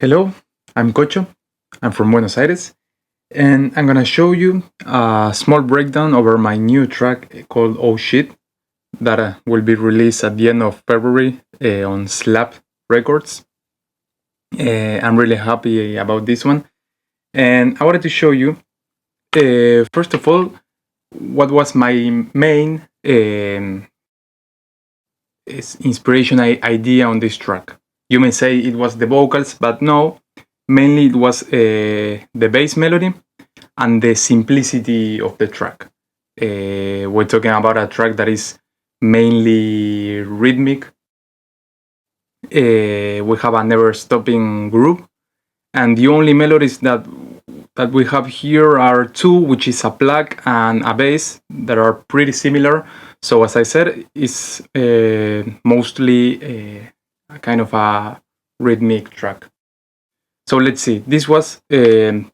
Hello, I'm Cocho. I'm from Buenos Aires, and I'm gonna show you a small breakdown over my new track called Oh Shit that will be released at the end of February on Slap Records. I'm really happy about this one, and I wanted to show you first of all what was my main inspiration idea on this track. You may say it was the vocals, but no, mainly it was the bass melody and the simplicity of the track. We're talking about a track that is mainly rhythmic. We have a never-stopping groove, and the only melodies that we have here are two, which is a pluck and a bass that are pretty similar. So as I said, it's mostly a kind of a rhythmic track. So let's see. This was the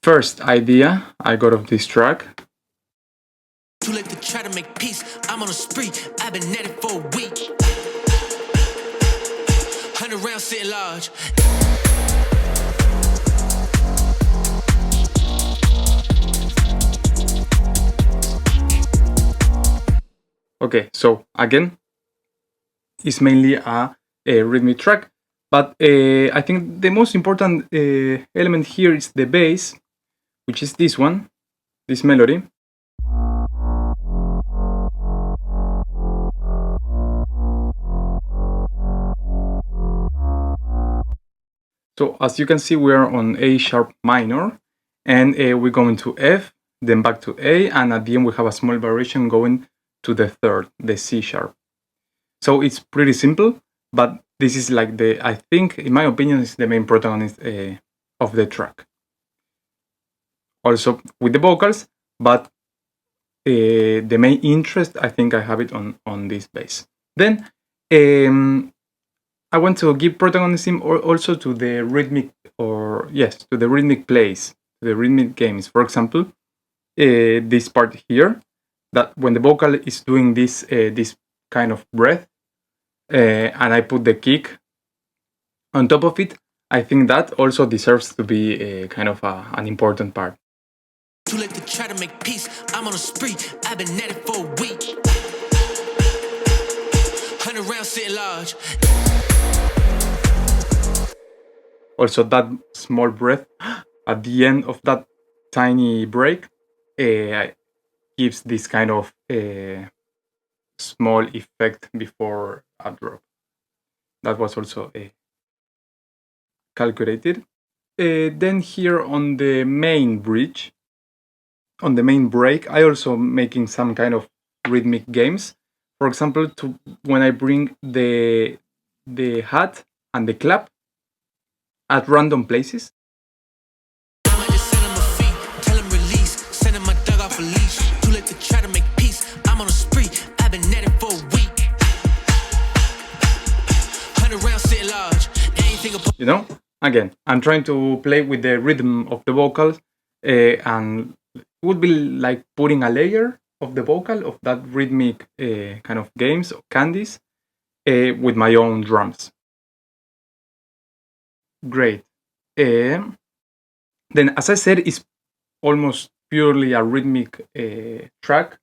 first idea I got of this track. Too late to try to make peace. I'm on a spree. I've been at it for a week. 100 rounds sitting large. Okay, so again, it's mainly a rhythmic track, but I think the most important element here is the bass, which is this one, this melody. So as you can see, we are on A sharp minor, and we're going to F, then back to A, and at the end we have a small variation going to the third, the C sharp. So it's pretty simple, but this is like I think, in my opinion, is the main protagonist of the track. Also with the vocals, but the main interest, I think I have it on this bass. Then I want to give protagonism also to the rhythmic, to the rhythmic plays, the rhythmic games. For example, this part here, that when the vocal is doing this kind of breath, and I put the kick on top of it, I think that also deserves to be kind of an important part. Too late to try to make peace. I'm on a spree. I've been at it for a week. 100 rounds sitting large. Also, that small breath at the end of that tiny break gives this kind of small effect before a drop. That was also calculated. Then here on the main bridge, on the main break, I also making some kind of rhythmic games. For example, when I bring the hat and the clap at random places. You know, again, I'm trying to play with the rhythm of the vocals, and it would be like putting a layer of the vocal of that rhythmic kind of games or candies with my own drums. Great. Then, as I said, it's almost purely a rhythmic track.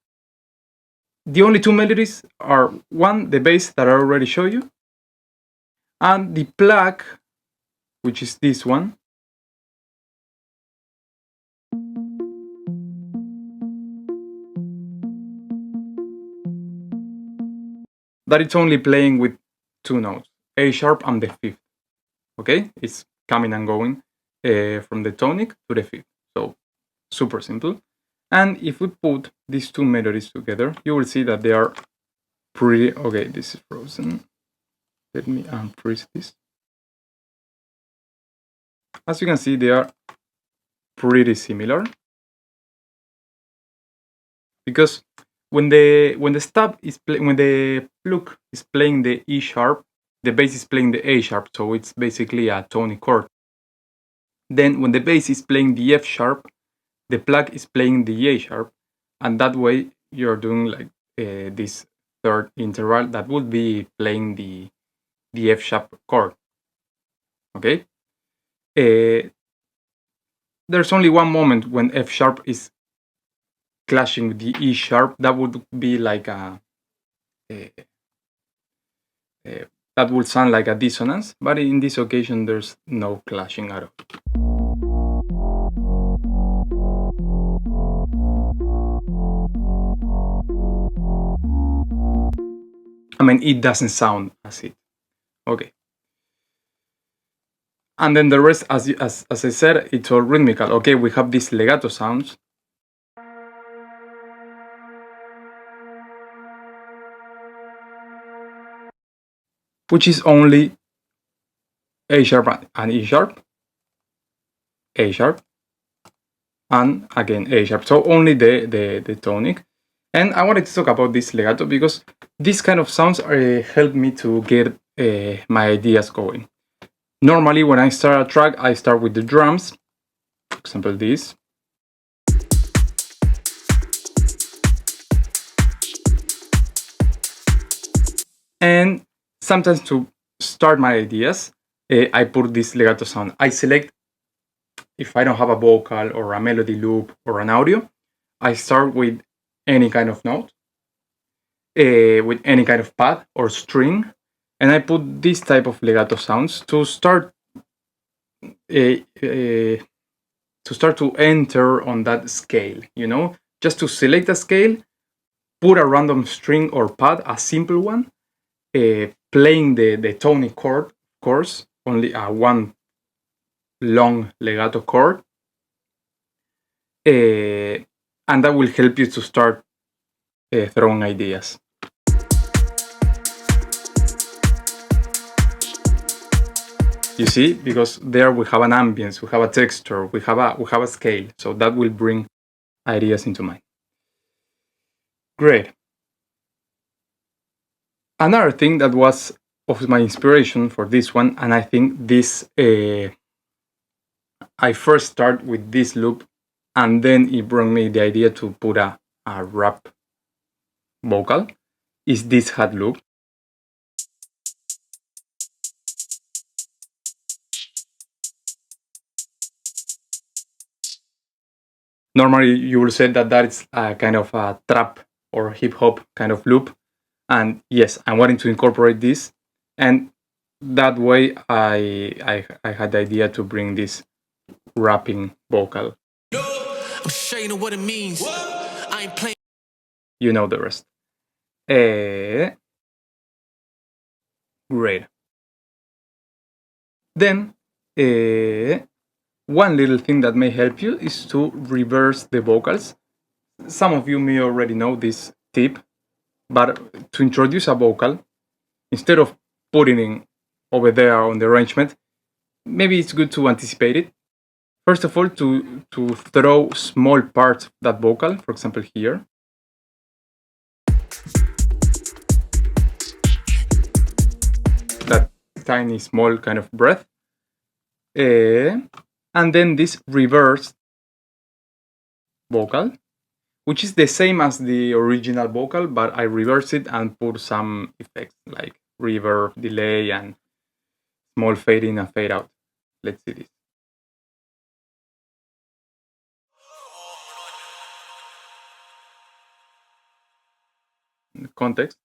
The only two melodies are one, the bass that I already showed you, and the pluck, which is this one. That it's only playing with two notes, A sharp and the fifth. Okay, it's coming and going from the tonic to the fifth. So super simple. And if we put these two melodies together, you will see that they are pretty. Okay, this is frozen. Let me unfreeze this. As you can see, they are pretty similar, because when the pluck is playing the E sharp, the bass is playing the A sharp, so it's basically a tonic chord. Then when the bass is playing the F sharp, the pluck is playing the A sharp, and that way you're doing like this third interval that would be playing the F sharp chord. okay? There's only one moment when F sharp is clashing with the E sharp. That would be like that would sound like a dissonance, but in this occasion there's no clashing at all. I mean, it doesn't sound as it. Okay. And then the rest, as I said, it's all rhythmical. Okay, we have these legato sounds. Which is only A sharp and E sharp, A sharp, and again A sharp. So only the tonic. And I wanted to talk about this legato because these kind of sounds help me to get my ideas going. Normally, when I start a track, I start with the drums. For example, this. And sometimes to start my ideas, I put this legato sound. I select, if I don't have a vocal or a melody loop or an audio, I start with any kind of note, with any kind of pad or string, and I put this type of legato sounds to start to enter on that scale, you know, just to select a scale, put a random string or pad, a simple one, playing the tonic chord, of course, only one long legato chord, and that will help you to start throwing ideas. You see, because there we have an ambience, we have a texture, we have a scale, so that will bring ideas into mind. Great. Another thing that was of my inspiration for this one, and I think this, I first start with this loop, and then it brought me the idea to put a rap vocal, is this hat loop. Normally, you will say that is a kind of a trap or hip hop kind of loop. And yes, I'm wanting to incorporate this. And that way, I had the idea to bring this rapping vocal. I'm sure you know what it means. I ain't playing. You know the rest. Great. Then, one little thing that may help you is to reverse the vocals. Some of you may already know this tip, but to introduce a vocal, instead of putting it over there on the arrangement, maybe it's good to anticipate it. First of all, to throw small parts of that vocal, for example here. That tiny small kind of breath. And then this reverse vocal, which is the same as the original vocal, but I reverse it and put some effects like reverb, delay, and small fade in and fade out. Let's see this. In the context.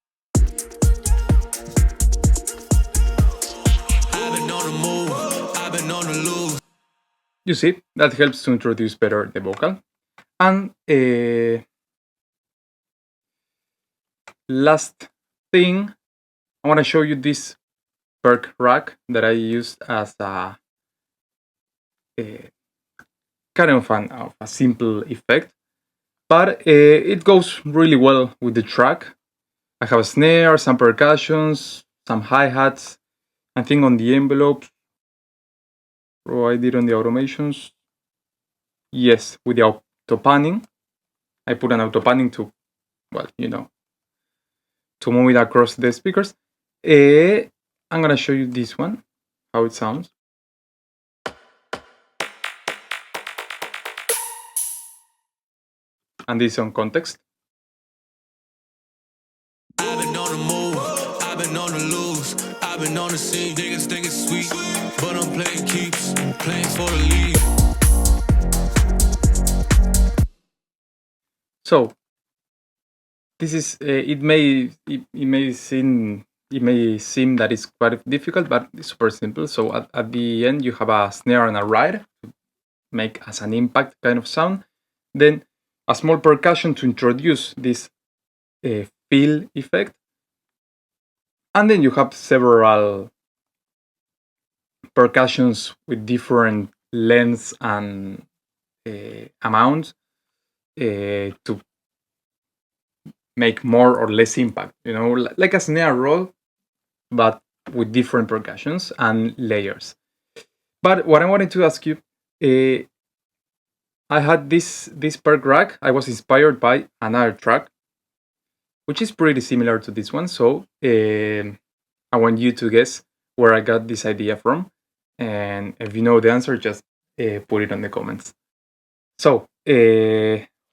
You see, that helps to introduce better the vocal. And last thing, I want to show you this perk rack that I used as a kind of a simple effect, but it goes really well with the track. I have a snare, some percussions, some hi-hats. I think on the envelope, or I did on the automations. Yes, with the auto panning. I put an auto panning to, well, you know, to move it across the speakers. I'm gonna show you this one, how it sounds. And this on context. I've been on the move, I've been on the loose, I've been on the scene, niggas think it's sweet, but I'm playing playing for the lead. So this is it may seem that it's quite difficult, but it's super simple. So at the end you have a snare and a ride to make as an impact kind of sound, then a small percussion to introduce this feel effect, and then you have several percussions with different lengths and amounts to make more or less impact, like a snare roll, but with different percussions and layers. But what I wanted to ask you, I had this perk rack. I was inspired by another track, which is pretty similar to this one. So I want you to guess where I got this idea from, and if you know the answer, just put it on the comments. So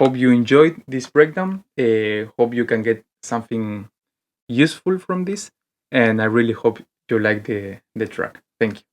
hope you enjoyed this breakdown. Hope you can get something useful from this, and I really hope you like the track. Thank you.